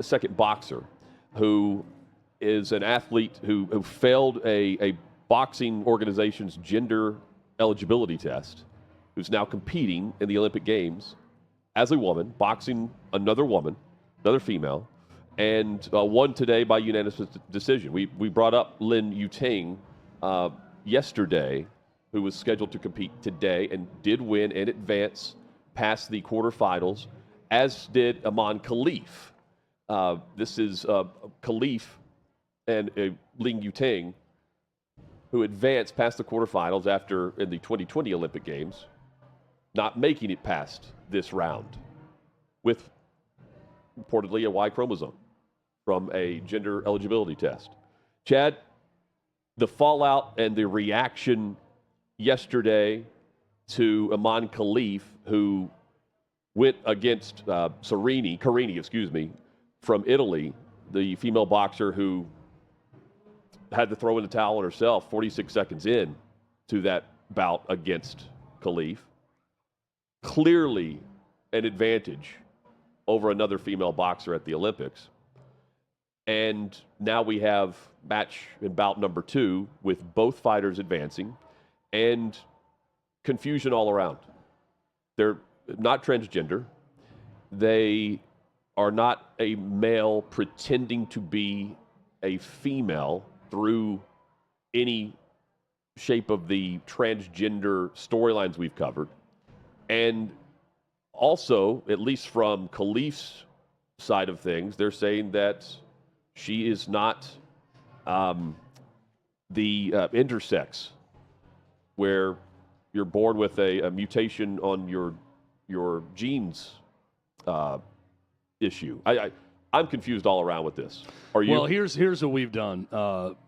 second boxer, who is an athlete who failed a boxing organization's gender eligibility test, who's now competing in the Olympic Games as a woman, boxing another woman, another female, and won today by unanimous decision. We brought up Lin Yutang yesterday, who was scheduled to compete today and did win and advance past the quarterfinals, as did Aman Khalif. This is Khalif and Lin Yutang, who advanced past the quarterfinals after, in the 2020 Olympic Games, not making it past this round with reportedly a Y chromosome from a gender eligibility test. Chad, the fallout and the reaction yesterday to Aman Khalif, who went against Carini, from Italy, the female boxer who had to throw in the towel on herself 46 seconds in to that bout against Khalif. Clearly an advantage over another female boxer at the Olympics. And now we have match in bout number 2 with both fighters advancing and confusion all around. They're not transgender. They are not a male pretending to be a female through any shape of the transgender storylines we've covered. And also, at least from Khalif's side of things, they're saying that she is not the intersex, where you're born with a mutation on your genes issue. I'm confused all around with this. Are you? Well, here's what we've done,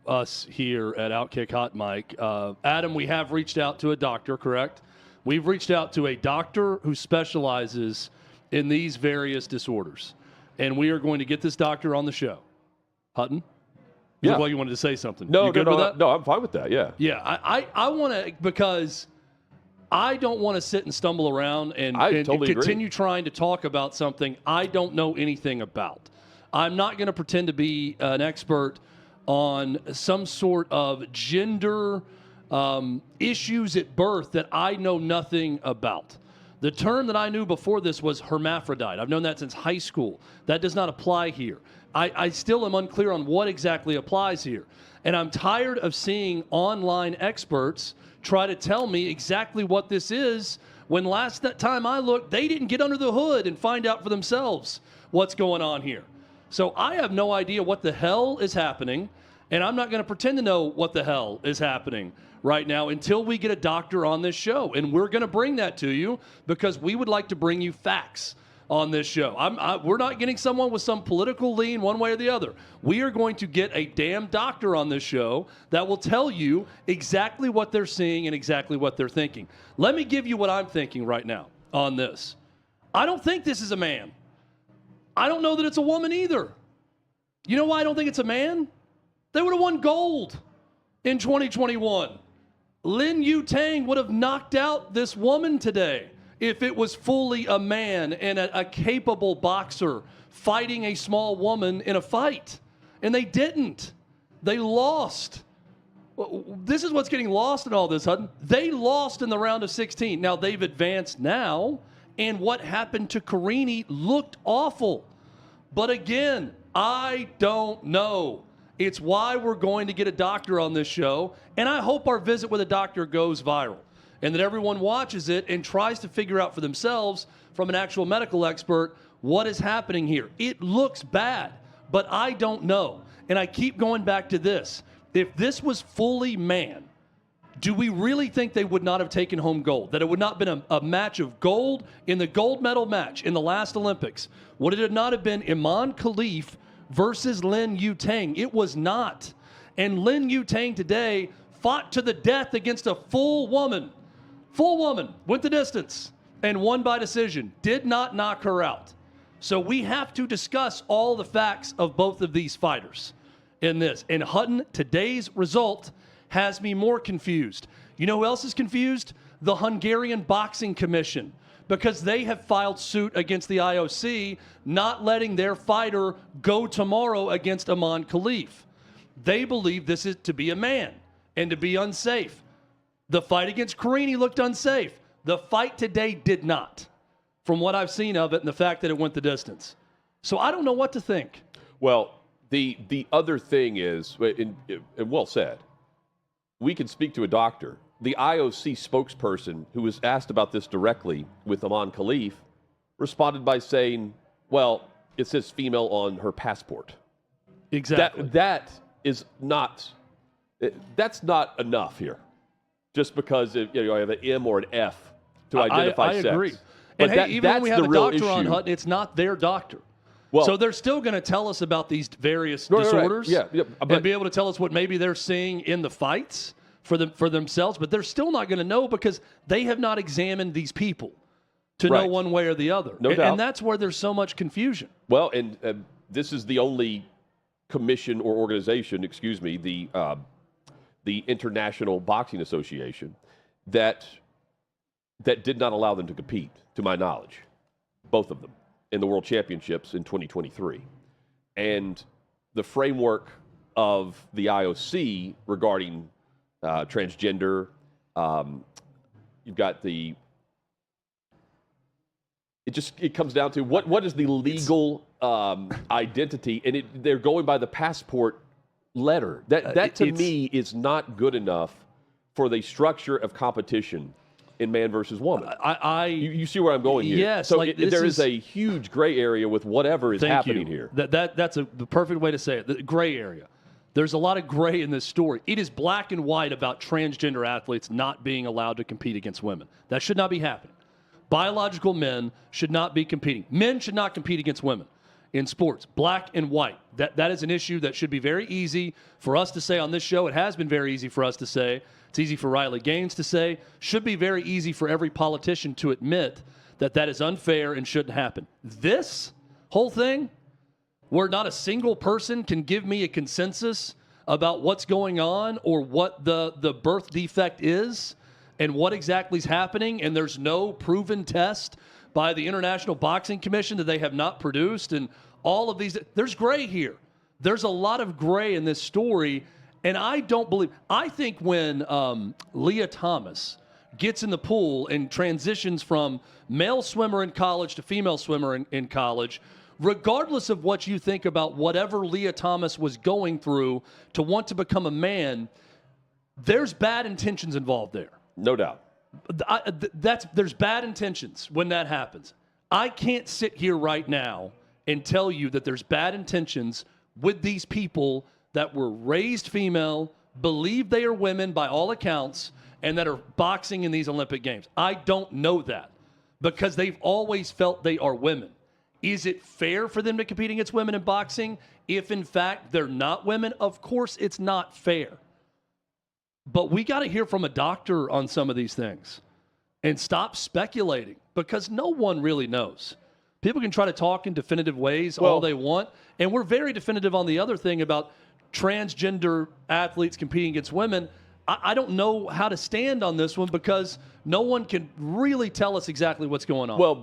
us here at OutKick Hot Mic. Adam, we have reached out to a doctor, correct? We've reached out to a doctor who specializes in these various disorders. And we are going to get this doctor on the show. Hutton? Yeah. Well, you wanted to say something. No, you good with that? No, I'm fine with that, yeah. Yeah, I want to, because I don't want to sit and stumble around and totally continue agree. trying to talk about something I don't know anything about. I'm not going to pretend to be an expert on some sort of gender issues at birth that I know nothing about. The term that I knew before this was hermaphrodite. I've known that since high school. That does not apply here. I still am unclear on what exactly applies here. And I'm tired of seeing online experts try to tell me exactly what this is, when that time I looked, they didn't get under the hood and find out for themselves what's going on here. So I have no idea what the hell is happening, and I'm not going to pretend to know what the hell is happening right now until we get a doctor on this show. And we're going to bring that to you because we would like to bring you facts on this show. We're not getting someone with some political lean one way or the other. We are going to get a damn doctor on this show that will tell you exactly what they're seeing and exactly what they're thinking. Let me give you what I'm thinking right now on this. I don't think this is a man. I don't know that it's a woman either. You know why I don't think it's a man? They would have won gold in 2021. Lin Yutang would have knocked out this woman today if it was fully a man and a capable boxer fighting a small woman in a fight. And they didn't. They lost. This is what's getting lost in all this, Hutton. They lost in the round of 16. Now, they've advanced now, and what happened to Carini looked awful. But again, I don't know. It's why we're going to get a doctor on this show, and I hope our visit with a doctor goes viral and that everyone watches it and tries to figure out for themselves from an actual medical expert what is happening here. It looks bad, but I don't know. And I keep going back to this. If this was fully man, do we really think they would not have taken home gold? That it would not have been a match of gold in the gold medal match in the last Olympics? Would it not have been Aman Khalif versus Lin Yutang? It was not. And Lin Yutang today fought to the death against a full woman, went the distance, and won by decision. Did not knock her out. So we have to discuss all the facts of both of these fighters in this. And Hutton, today's result has me more confused. You know who else is confused? The Hungarian Boxing Commission. because they have filed suit against the IOC, not letting their fighter go tomorrow against Aman Khalif. They believe this is to be a man and to be unsafe. The fight against Carini looked unsafe. The fight today did not, from what I've seen of it and the fact that it went the distance. So I don't know what to think. Well, the other thing is, and well said, we can speak to a doctor. The IOC spokesperson who was asked about this directly with Aman Khalif responded by saying, well, it says female on her passport. Exactly. That is not, that's not enough here. Just because you have an M or an F to identify I sex. agree. But And hey, even when we have a doctor on issue. Hutton, it's not their doctor. Well, so they're still going to tell us about these various disorders right. Yeah, and be able to tell us what maybe they're seeing in the fights for themselves, but they're still not going to know because they have not examined these people to know one way or the other. No doubt. And that's where there's so much confusion. Well, and this is the only commission or organization, the International Boxing Association, that did not allow them to compete, to my knowledge, both of them, in the World Championships in 2023. And the framework of the IOC regarding transgender, you've got it comes down to what is the legal identity, and they're going by the passport letter. That to me is not good enough for the structure of competition in man versus woman. You see where I'm going here? Yes. So there is a huge gray area with whatever is happening here. That's the perfect way to say it. The gray area. There's a lot of gray in this story. It is black and white about transgender athletes not being allowed to compete against women. That should not be happening. Biological men should not be competing. Men should not compete against women in sports. Black and white. That is an issue that should be very easy for us to say on this show. It has been very easy for us to say. It's easy for Riley Gaines to say. Should be very easy for every politician to admit that is unfair and shouldn't happen. This whole thing, where not a single person can give me a consensus about what's going on or what the birth defect is and what exactly is happening, and there's no proven test by the International Boxing Commission that they have not produced, and all of these, there's gray here. There's a lot of gray in this story, and I think when Leah Thomas gets in the pool and transitions from male swimmer in college to female swimmer in college, regardless of what you think about whatever Leah Thomas was going through to want to become a man, there's bad intentions involved there. No doubt. There's bad intentions when that happens. I can't sit here right now and tell you that there's bad intentions with these people that were raised female, believe they are women by all accounts, and that are boxing in these Olympic Games. I don't know that because they've always felt they are women. Is it fair for them to compete against women in boxing if, in fact, they're not women? Of course it's not fair. But we got to hear from a doctor on some of these things and stop speculating because no one really knows. People can try to talk in definitive ways all they want, and we're very definitive on the other thing about transgender athletes competing against women. I don't know how to stand on this one because no one can really tell us exactly what's going on. Well,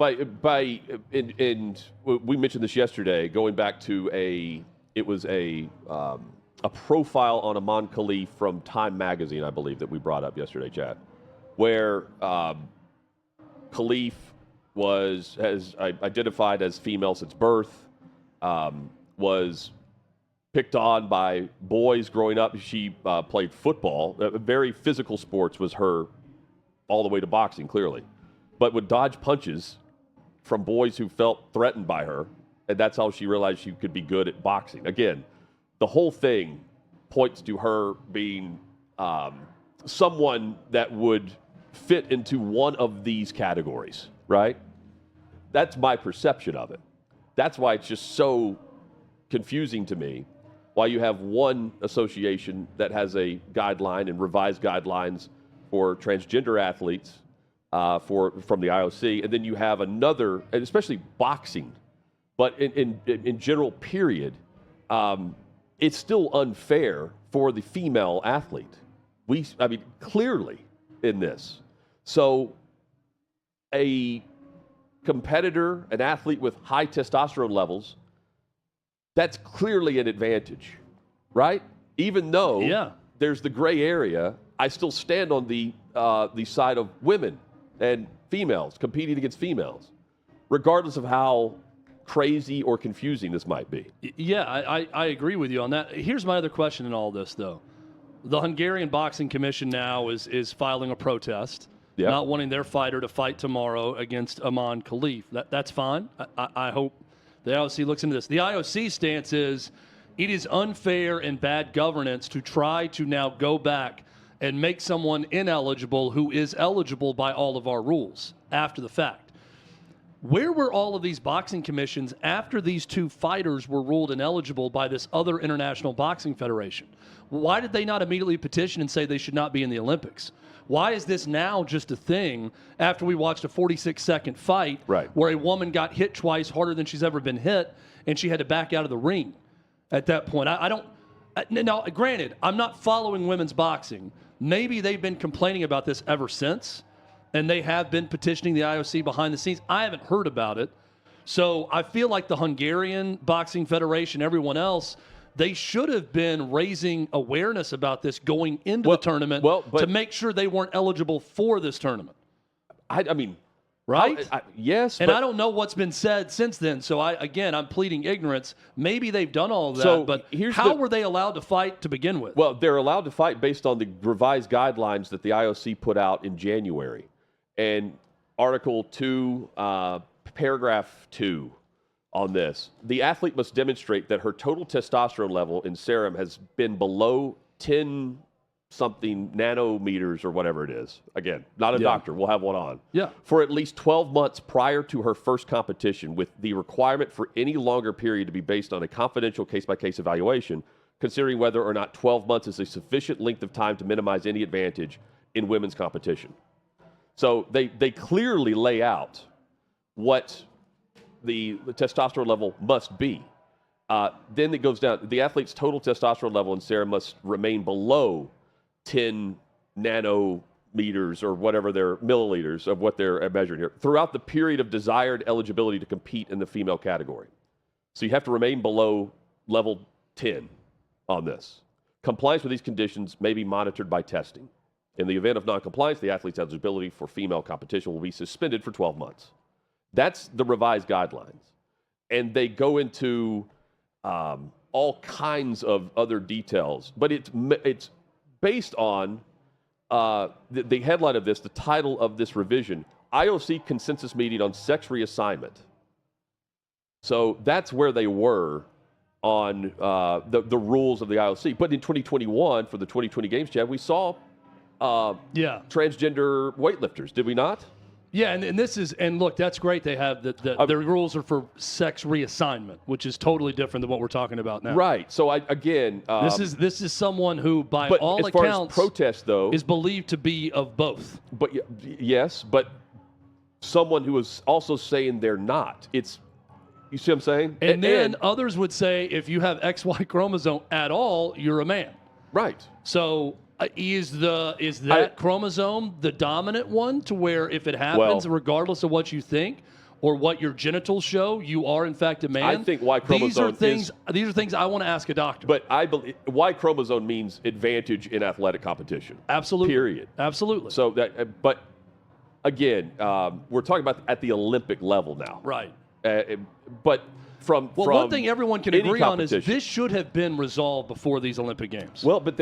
and we mentioned this yesterday, going back to a profile on Aman Khalif from Time Magazine, I believe, that we brought up yesterday, Chad, where Khalif has identified as female since birth, was picked on by boys growing up. She played football. Very physical sports was her all the way to boxing, clearly. But would dodge punches from boys who felt threatened by her, and that's how she realized she could be good at boxing. Again, the whole thing points to her being someone that would fit into one of these categories, right? That's my perception of it. That's why it's just so confusing to me why you have one association that has a guideline and revised guidelines for transgender athletes from the IOC, and then you have another, and especially boxing, but in general period, it's still unfair for the female athlete. Clearly in this. So a competitor, an athlete with high testosterone levels, that's clearly an advantage, right? Even though there's the gray area, I still stand on the side of women and females competing against females, regardless of how crazy or confusing this might be. Yeah, I agree with you on that. Here's my other question in all this, though. The Hungarian Boxing Commission now is filing a protest, not wanting their fighter to fight tomorrow against Aman Khalif. That's fine. I hope the IOC looks into this. The IOC stance is it is unfair and bad governance to try to now go back and make someone ineligible who is eligible by all of our rules after the fact. Where were all of these boxing commissions after these two fighters were ruled ineligible by this other international boxing federation? Why did they not immediately petition and say they should not be in the Olympics? Why is this now just a thing after we watched a 46-second fight where a woman got hit twice harder than she's ever been hit and she had to back out of the ring at that point? I don't – now, granted, I'm not following women's boxing. Maybe they've been complaining about this ever since, and they have been petitioning the IOC behind the scenes. I haven't heard about it. So I feel like the Hungarian Boxing Federation, everyone else, they should have been raising awareness about this going into the tournament to make sure they weren't eligible for this tournament. I mean, right? Yes. And I don't know what's been said since then. So I'm pleading ignorance. Maybe they've done all of that, but how were they allowed to fight to begin with? Well, they're allowed to fight based on the revised guidelines that the IOC put out in January. And Article 2, Paragraph 2 on this, the athlete must demonstrate that her total testosterone level in serum has been below 10-something nanometers or whatever it is. Again, not a doctor. We'll have one on. For at least 12 months prior to her first competition, with the requirement for any longer period to be based on a confidential case-by-case evaluation, considering whether or not 12 months is a sufficient length of time to minimize any advantage in women's competition. So they clearly lay out what the testosterone level must be. Then it goes down. The athlete's total testosterone level in serum must remain below 10 nanometers or whatever their milliliters of what they're measuring here throughout the period of desired eligibility to compete in the female category. So you have to remain below level 10 on this. Compliance with these conditions may be monitored by testing. In the event of noncompliance, the athlete's eligibility for female competition will be suspended for 12 months. That's the revised guidelines. And they go into all kinds of other details. But it's based on the headline of this, the title of this revision, IOC Consensus Meeting on Sex Reassignment. So that's where they were on the rules of the IOC. But in 2021, for the 2020 Games, Chad, we saw transgender weightlifters, did we not? Yeah, and this is, and look, that's great. They have their rules are for sex reassignment, which is totally different than what we're talking about now. Right. So this is someone who, by all as far accounts, as protest though, is believed to be of both. But yes, but someone who is also saying they're not. You see what I'm saying? And then others would say if you have XY chromosome at all, you're a man. Right. So. Is that chromosome the dominant one to where if it happens, regardless of what you think or what your genitals show, you are in fact a man? I think Y chromosome these are things I want to ask a doctor. But I believe Y chromosome means advantage in athletic competition. Absolutely. Period. Absolutely. So but again, we're talking about at the Olympic level now. Right. But from one thing everyone can agree on is this should have been resolved before these Olympic Games. Well, but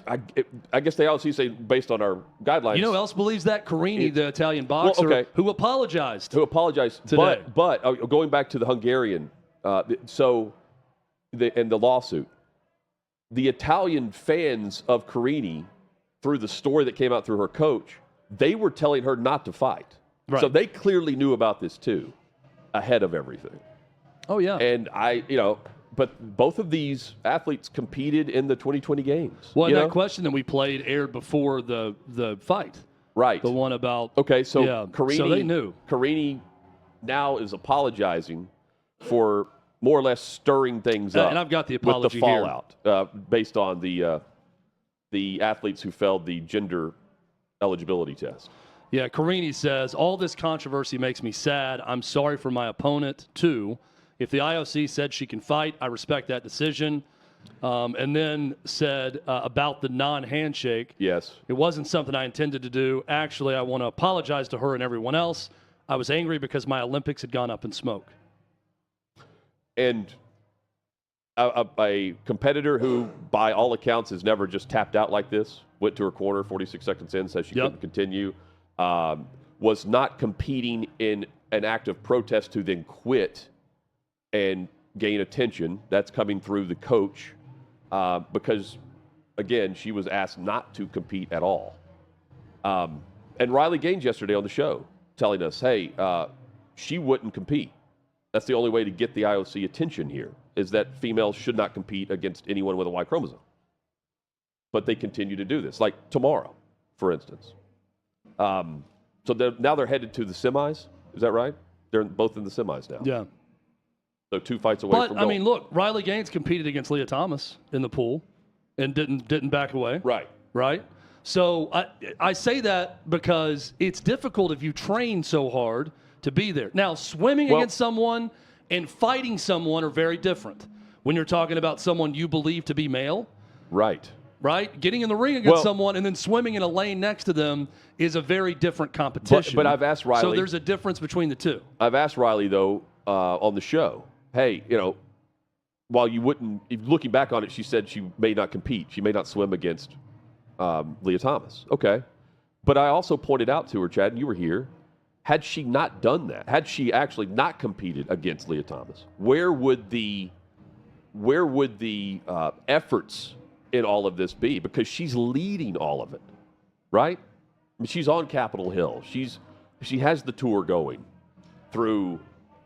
I guess they obviously say based on our guidelines. You know who else believes that? Carini, the Italian boxer, who apologized. Today. But going back to the Hungarian, and the lawsuit, the Italian fans of Carini, through the story that came out through her coach, they were telling her not to fight. Right. So they clearly knew about this too, ahead of everything. Oh yeah. And but both of these athletes competed in the 2020 Games. Well, that question that we played aired before the fight. Right. The one about... Okay, so Carini, so they knew. Carini now is apologizing for more or less stirring things up. And I've got the apology with the fallout based on the athletes who failed the gender eligibility test. Yeah, Carini says, all this controversy makes me sad. I'm sorry for my opponent, too. If the IOC said she can fight, I respect that decision. And then said about the non-handshake. Yes. It wasn't something I intended to do. Actually, I want to apologize to her and everyone else. I was angry because my Olympics had gone up in smoke. And a competitor who, by all accounts, has never just tapped out like this, went to her corner 46 seconds in, says she couldn't continue, was not competing in an act of protest to then quit and gain attention. That's coming through the coach because, again, she was asked not to compete at all. And Riley Gaines yesterday on the show telling us, hey, she wouldn't compete. That's the only way to get the IOC attention here, is that females should not compete against anyone with a Y chromosome. But they continue to do this, like tomorrow, for instance. So now they're headed to the semis. Is that right? They're both in the semis now. Yeah. So 2 fights away from gold. I mean, look, Riley Gaines competed against Leah Thomas in the pool and didn't back away. Right. Right? So I say that because it's difficult if you train so hard to be there. Now, swimming against someone and fighting someone are very different. When you're talking about someone you believe to be male. Right. Right? Getting in the ring against someone and then swimming in a lane next to them is a very different competition. But I've asked Riley. So there's a difference between the two. I've asked Riley, though, on the show, hey, while you wouldn't, looking back on it, she said she may not compete. She may not swim against Leah Thomas. Okay. But I also pointed out to her, Chad, and you were here, had she not done that, had she actually not competed against Leah Thomas, where would the efforts in all of this be? Because she's leading all of it, right? I mean, she's on Capitol Hill. She has the tour going through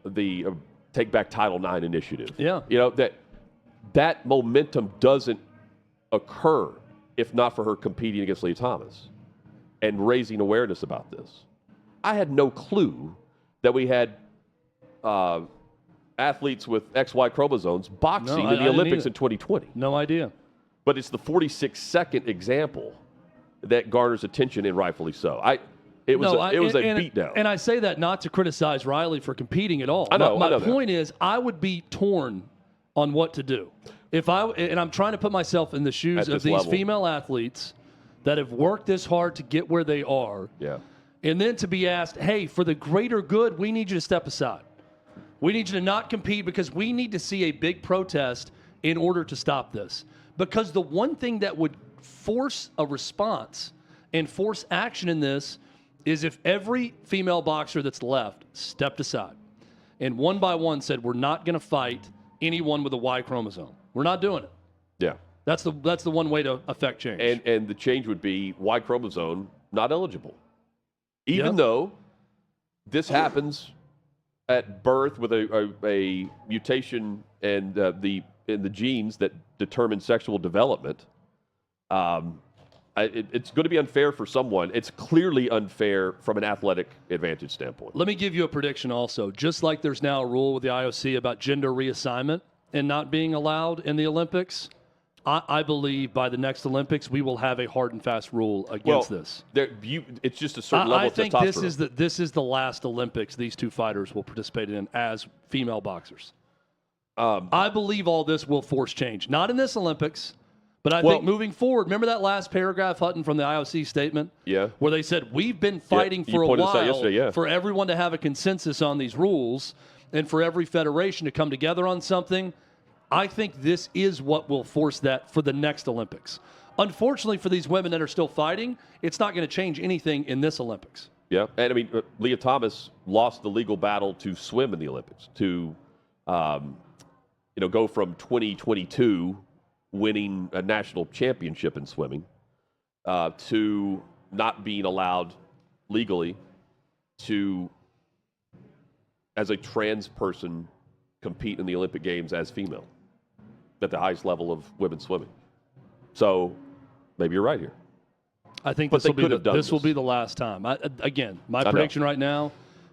the Take Back Title IX initiative. Yeah. That momentum doesn't occur if not for her competing against Leah Thomas and raising awareness about this. I had no clue that we had athletes with XY chromosomes boxing in the Olympics in 2020. No idea. But it's the 46-second example that garners attention, and rightfully so. It was a beatdown. And I say that not to criticize Riley for competing at all. I know. My point is, I would be torn on what to do. And I'm trying to put myself in the shoes of these female athletes that have worked this hard to get where they are. Yeah. And then to be asked, hey, for the greater good, we need you to step aside. We need you to not compete because we need to see a big protest in order to stop this. Because the one thing that would force a response and force action in this is if every female boxer that's left stepped aside and one by one said, we're not going to fight anyone with a Y chromosome. We're not doing it. Yeah. That's the one way to affect change. And the change would be Y chromosome not eligible. Even though this happens at birth with a mutation and in the genes that determine sexual development, it's going to be unfair for someone. It's clearly unfair from an athletic advantage standpoint. Let me give you a prediction also. Just like there's now a rule with the IOC about gender reassignment and not being allowed in the Olympics, I believe by the next Olympics we will have a hard and fast rule against this. It's just a certain level of testosterone. I think this is the last Olympics these two fighters will participate in as female boxers. I believe all this will force change. Not in this Olympics, but I think moving forward. Remember that last paragraph, Hutton, from the IOC statement? Yeah. Where they said, we've been fighting for a while for everyone to have a consensus on these rules and for every federation to come together on something. I think this is what will force that for the next Olympics. Unfortunately for these women that are still fighting, it's not going to change anything in this Olympics. Yeah, and I mean, Leah Thomas lost the legal battle to swim in the Olympics, to go from 2022 winning a national championship in swimming to not being allowed legally to, as a trans person, compete in the Olympic Games as female at the highest level of women's swimming. So maybe you're right here. I think this will be the last time. My prediction right now,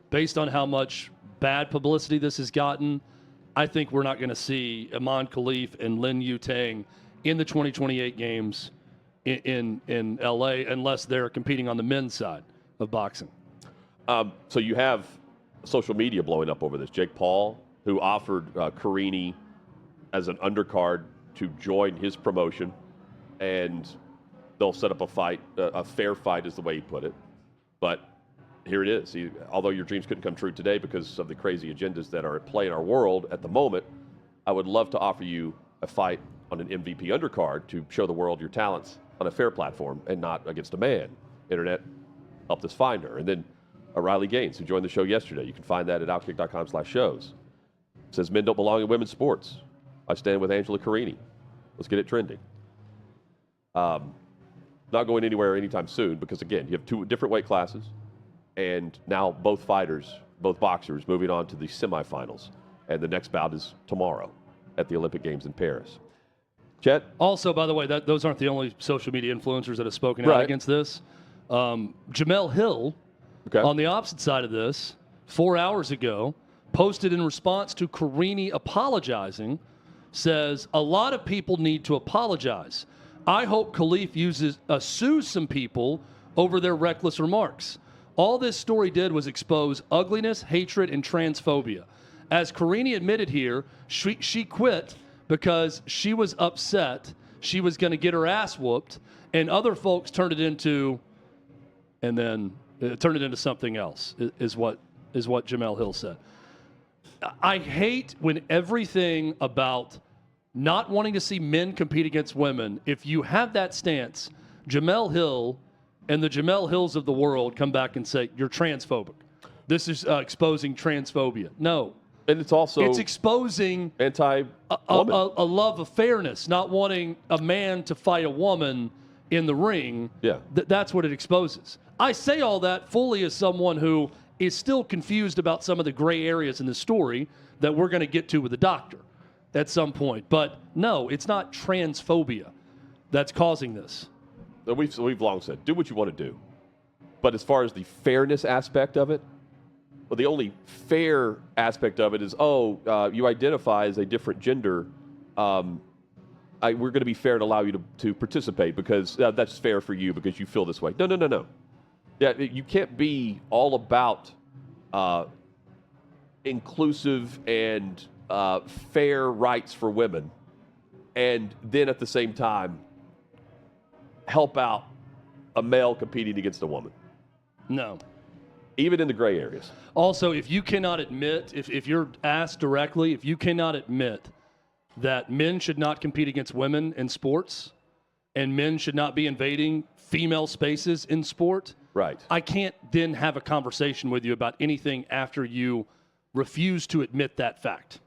based on how much bad publicity this has gotten, I think we're not going to see Iman Khalif and Lin Yutang in the 2028 games in LA unless they're competing on the men's side. of boxing. So you have social media blowing up over this. Jake Paul, who offered Carini as an undercard to join his promotion, and they'll set up a fight, a fair fight is the way he put it. But here it is. Although your dreams couldn't come true today because of the crazy agendas that are at play in our world at the moment, I would love to offer you a fight on an MVP undercard to show the world your talents on a fair platform and not against a man. Internet helped us find her. And then Riley Gaines, who joined the show yesterday. You can find that at OutKick.com/shows. Says men don't belong in women's sports. I stand with Angela Carini. Let's get it trending. Not going anywhere anytime soon because, again, you have two different weight classes, and now both boxers, moving on to the semifinals. And the next bout is tomorrow at the Olympic Games in Paris. Chet? Also, by the way, those aren't the only social media influencers that have spoken out against this. Jamel Hill, on the opposite side of this, 4 hours ago, posted in response to Carini apologizing, says, a lot of people need to apologize. I hope Khalif sues some people over their reckless remarks. All this story did was expose ugliness, hatred, and transphobia. As Carini admitted here, she quit because she was upset. She was going to get her ass whooped, and other folks turned it into something else, is what Jamel Hill said. I hate when everything about not wanting to see men compete against women, if you have that stance, Jamel Hill and the Jamel Hills of the world come back and say, you're transphobic. This is exposing transphobia. No. And it's exposing anti-woman. A love of fairness, not wanting a man to fight a woman in the ring. Yeah. That's what it exposes. I say all that fully as someone who is still confused about some of the gray areas in the story that we're going to get to with the doctor at some point. But no, it's not transphobia that's causing this. We've long said, do what you want to do. But as far as the fairness aspect of it, well, the only fair aspect of it is, you identify as a different gender. We're going to be fair and allow you to participate because that's fair for you because you feel this way. No. Yeah, you can't be all about inclusive and fair rights for women and then at the same time help out a male competing against a woman. No. Even in the gray areas. Also, if you cannot admit, if you're asked directly, if you cannot admit that men should not compete against women in sports and men should not be invading female spaces in sport, right? I can't then have a conversation with you about anything after you refuse to admit that fact.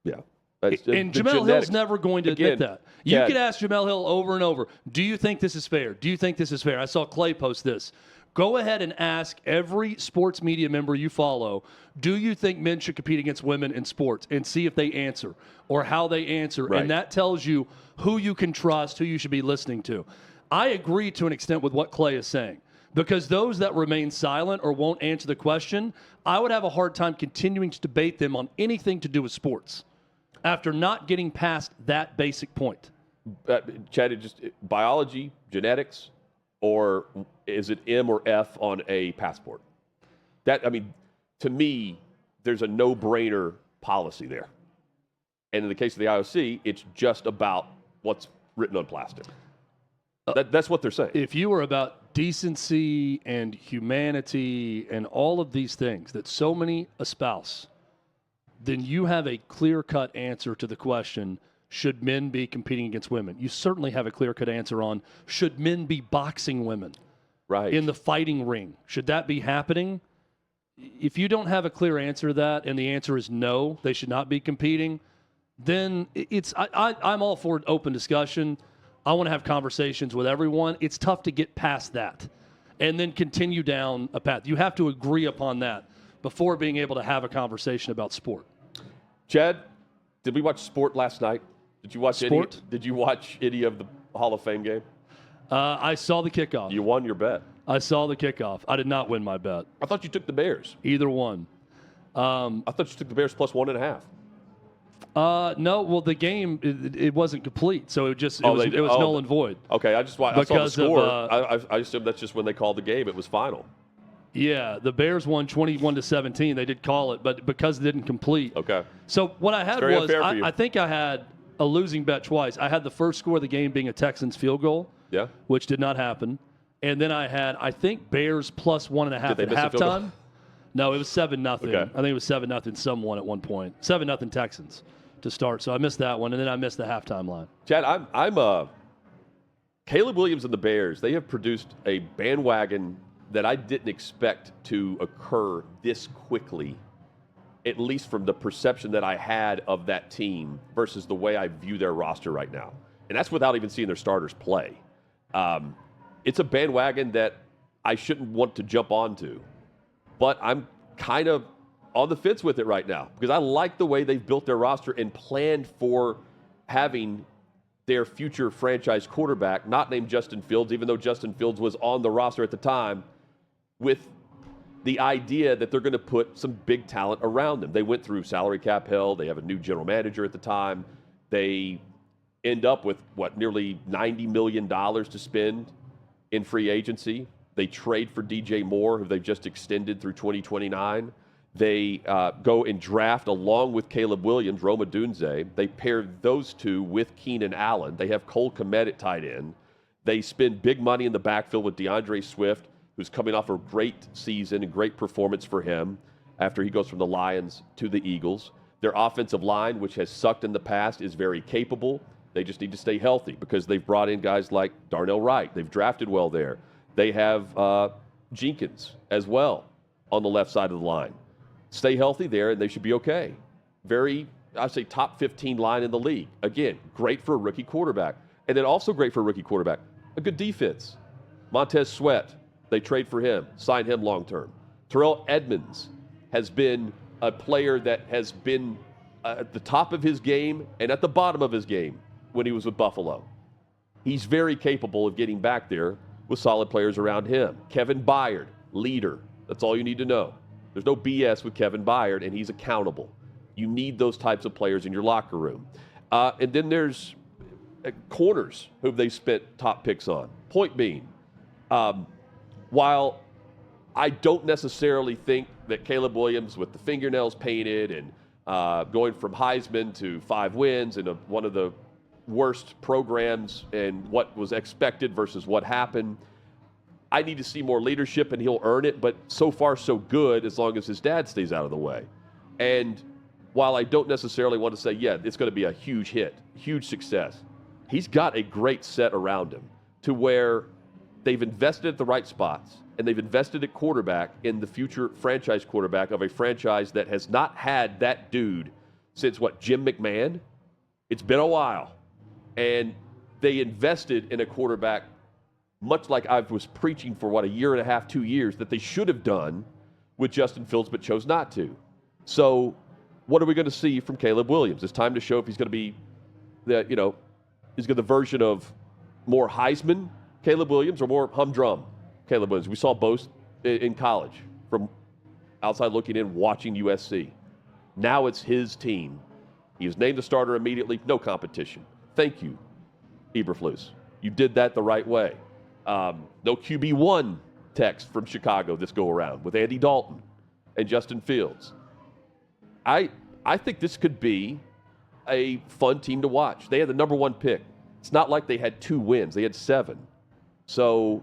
Yeah. And Jamel Hill's never going to admit that. You could ask Jamel Hill over and over, do you think this is fair? Do you think this is fair? I saw Clay post this. Go ahead and ask every sports media member you follow, do you think men should compete against women in sports? And see if they answer or how they answer. Right. And that tells you who you can trust, who you should be listening to. I agree to an extent with what Clay is saying. Because those that remain silent or won't answer the question, I would have a hard time continuing to debate them on anything to do with sports after not getting past that basic point. Chad, just biology, genetics, or is it M or F on a passport? To me, there's a no-brainer policy there. And in the case of the IOC, it's just about what's written on plastic. That's what they're saying. If you were about decency and humanity and all of these things that so many espouse, then you have a clear-cut answer to the question, should men be competing against women? You certainly have a clear-cut answer on, should men be boxing women in the fighting ring? Should that be happening? If you don't have a clear answer to that and the answer is no, they should not be competing, then I'm all for open discussion. I want to have conversations with everyone. It's tough to get past that and then continue down a path. You have to agree upon that before being able to have a conversation about sport. Chad, did we watch sport last night? Did you watch sport? Did you watch any of the Hall of Fame game? I saw the kickoff. You won your bet. I saw the kickoff. I did not win my bet. I thought you took the Bears. Either one. I thought you took the Bears plus 1.5. No, well, the game it wasn't complete, so it was null and void. Okay, I saw the score. I assumed that's just when they called the game. It was final. Yeah, the Bears won 21-17. They did call it, but because it didn't complete. Okay. So what I had very was unfair for you. I think I had a losing bet twice. I had the first score of the game being a Texans field goal, Yeah. which did not happen. And then I had, I think, Bears plus 1.5 Did they at miss a field goal? halftime. No, it was 7-0. Okay. I think it was 7-0 someone at one point. 7-0 Texans to start. So I missed that one, and then I missed the halftime line. Chad, I'm Caleb Williams and the Bears, they have produced a bandwagon that I didn't expect to occur this quickly, at least from the perception that I had of that team versus the way I view their roster right now. And that's without even seeing their starters play. It's a bandwagon that I shouldn't want to jump onto, but I'm kind of on the fence with it right now because I like the way they've built their roster and planned for having their future franchise quarterback, not named Justin Fields, even though Justin Fields was on the roster at the time, with the idea that they're going to put some big talent around them. They went through salary cap hell. They have a new general manager at the time. They end up with, nearly $90 million to spend in free agency. They trade for DJ Moore, who they've just extended through 2029. They go and draft, along with Caleb Williams, Rome Odunze. They pair those two with Keenan Allen. They have Cole Kmet at tight end. They spend big money in the backfield with DeAndre Swift, who's coming off a great season and great performance for him after he goes from the Lions to the Eagles. Their offensive line, which has sucked in the past, is very capable. They just need to stay healthy because they've brought in guys like Darnell Wright. They've drafted well there. They have Jenkins as well on the left side of the line. Stay healthy there, and they should be okay. Very, I'd say, top 15 line in the league. Again, great for a rookie quarterback. And then also great for a rookie quarterback, a good defense. Montez Sweat, they trade for him, sign him long-term. Terrell Edmonds has been a player that has been at the top of his game and at the bottom of his game when he was with Buffalo. He's very capable of getting back there with solid players around him. Kevin Byard, leader. That's all you need to know. There's no BS with Kevin Byard, and he's accountable. You need those types of players in your locker room. And then there's corners who they spent top picks on. Point being, while I don't necessarily think that Caleb Williams, with the fingernails painted and going from Heisman to 5 wins and one of the worst programs and what was expected versus what happened, I need to see more leadership, and he'll earn it, but so far so good as long as his dad stays out of the way. And while I don't necessarily want to say, yeah, it's going to be a huge hit, huge success, he's got a great set around him to where they've invested at the right spots, and they've invested at quarterback in the future franchise quarterback of a franchise that has not had that dude since, Jim McMahon? It's been a while. And they invested in a quarterback much like I was preaching for, a year and a half, 2 years, that they should have done with Justin Fields but chose not to. So what are we going to see from Caleb Williams? It's time to show if he's going to be he's got the version of more Heisman Caleb Williams or more humdrum Caleb Williams. We saw both in college from outside looking in, watching USC. Now it's his team. He was named the starter immediately, no competition. Thank you, Eberflus. You did that the right way. No QB1 text from Chicago this go around with Andy Dalton and Justin Fields. I think this could be a fun team to watch. They had the number 1 pick. It's not like they had 2 wins. They had 7. So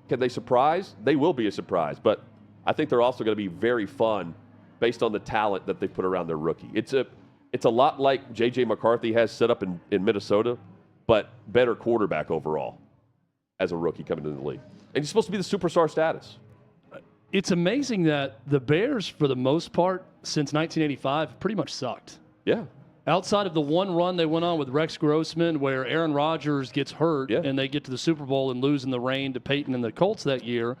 can they surprise? They will be a surprise. But I think they're also going to be very fun based on the talent that they put around their rookie. It's a lot like J.J. McCarthy has set up in Minnesota, but better quarterback overall as a rookie coming into the league. And he's supposed to be the superstar status. It's amazing that the Bears, for the most part, since 1985, pretty much sucked. Yeah. Outside of the one run they went on with Rex Grossman where Aaron Rodgers gets hurt and they get to the Super Bowl and lose in the rain to Peyton and the Colts that year,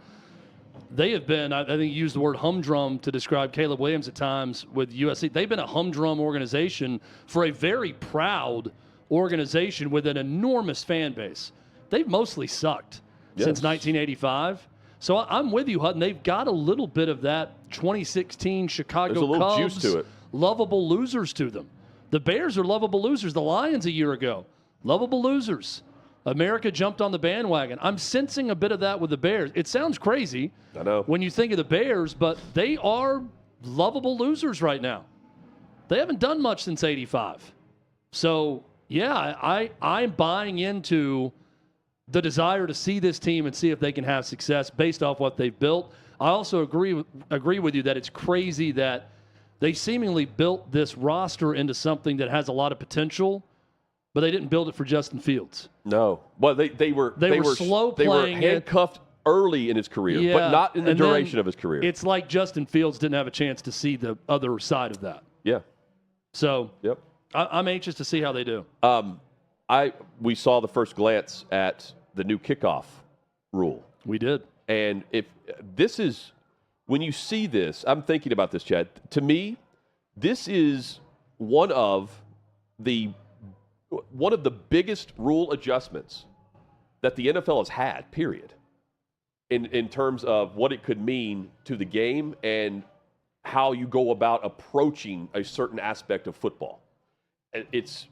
they have been, I think you used the word humdrum to describe Caleb Williams at times with USC. They've been a humdrum organization for a very proud organization with an enormous fan base. They've mostly sucked since 1985. So I'm with you, Hutton. They've got a little bit of that 2016 Chicago There's a little Cubs juice to it. Lovable losers to them. The Bears are lovable losers. The Lions a year ago, lovable losers. America jumped on the bandwagon. I'm sensing a bit of that with the Bears. It sounds crazy I know. when you think of the Bears, but they are lovable losers right now. They haven't done much since '85. So, yeah, I'm buying into the desire to see this team and see if they can have success based off what they've built. I also agree with you that it's crazy that they seemingly built this roster into something that has a lot of potential, but they didn't build it for Justin Fields. No. Well, they were slow They were playing handcuffed early in his career, Yeah, but not in the and then duration of his career. It's like Justin Fields didn't have a chance to see the other side of that. Yeah. So Yep. I'm anxious to see how they do. We saw the first glance at the new kickoff rule. We did. And if this is, when you see this, I'm thinking about this, Chad. To me, this is one of the biggest rule adjustments that the NFL has had, period, in terms of what it could mean to the game and how you go about approaching a certain aspect of football. It's,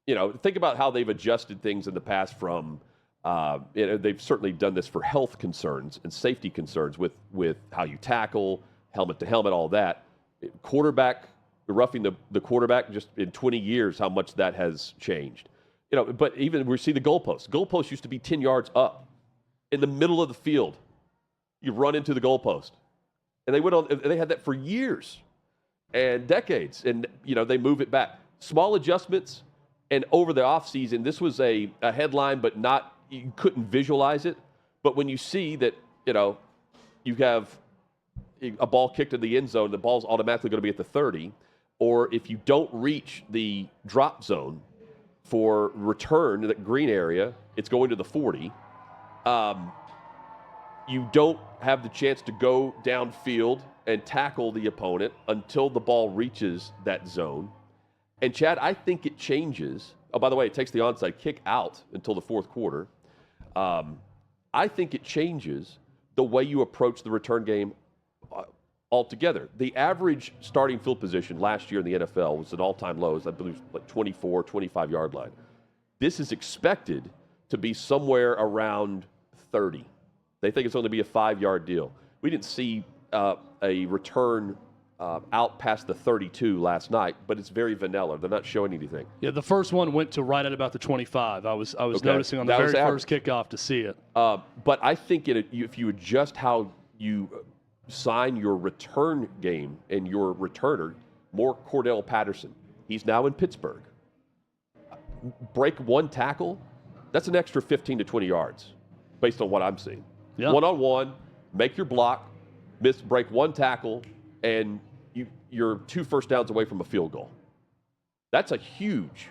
think about how they've adjusted things in the past from, they've certainly done this for health concerns and safety concerns with how you tackle, helmet to helmet, all that. Quarterback, roughing the quarterback, just in 20 years, how much that has changed. But even we see the goalposts. Goalposts used to be 10 yards up. In the middle of the field, you run into the goalpost. And they had that for years and decades. And, they move it back. Small adjustments. And over the offseason, this was a headline, but you couldn't visualize it. But when you see that, you have a ball kicked in the end zone, the ball's automatically going to be at the 30. Or if you don't reach the drop zone for return to that green area, it's going to the 40. You don't have the chance to go downfield and tackle the opponent until the ball reaches that zone. And, Chad, I think it changes. Oh, by the way, it takes the onside kick out until the fourth quarter. I think it changes the way you approach the return game altogether. The average starting field position last year in the NFL was at all-time lows, I believe, like 24, 25-yard line. This is expected to be somewhere around 30. They think it's going to be a 5-yard deal. We didn't see a return out past the 32 last night, but it's very vanilla. They're not showing anything. Yeah, the first one went to right at about the 25. I was noticing on the very first kickoff to see it. But I think if you adjust how you sign your return game and your returner, more Cordell Patterson. He's now in Pittsburgh. Break one tackle, that's an extra 15 to 20 yards based on what I'm seeing. Yeah. One-on-one, make your block, break one tackle, and you're 2 first downs away from a field goal. That's a huge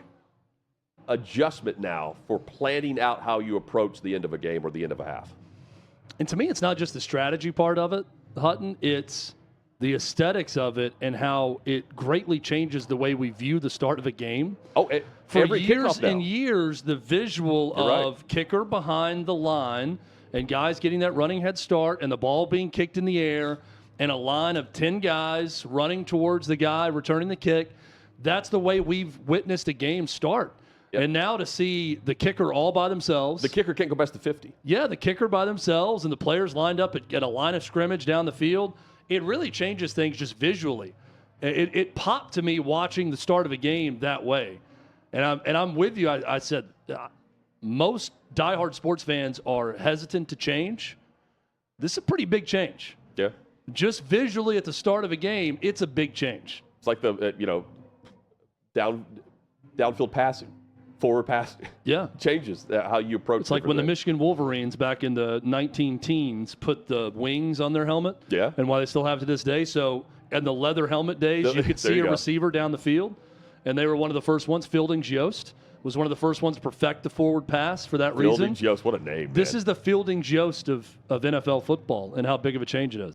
adjustment now for planning out how you approach the end of a game or the end of a half. And to me, it's not just the strategy part of it, Hutton. It's the aesthetics of it and how it greatly changes the way we view the start of a game. For years and years, the visual of kicker behind the line and guys getting that running head start and the ball being kicked in the air and a line of 10 guys running towards the guy returning the kick, that's the way we've witnessed a game start. Yep. And now to see the kicker all by themselves. The kicker can't go past the 50. Yeah, the kicker by themselves and the players lined up at a line of scrimmage down the field. It really changes things just visually. It popped to me watching the start of a game that way. And I'm with you. I said most diehard sports fans are hesitant to change. This is a pretty big change. Yeah. Just visually at the start of a game, it's a big change. It's like the downfield passing, forward passing. Yeah. Changes how you approach. It's like when the Michigan Wolverines back in the 19-teens put the wings on their helmet. Yeah. And why they still have to this day. So in the leather helmet days, you could see a receiver down the field, and they were one of the first ones. Fielding Giost was one of the first ones to perfect the forward pass for that reason. Fielding Giost, what a name, This man. is the Fielding Giost of NFL football and how big of a change it is.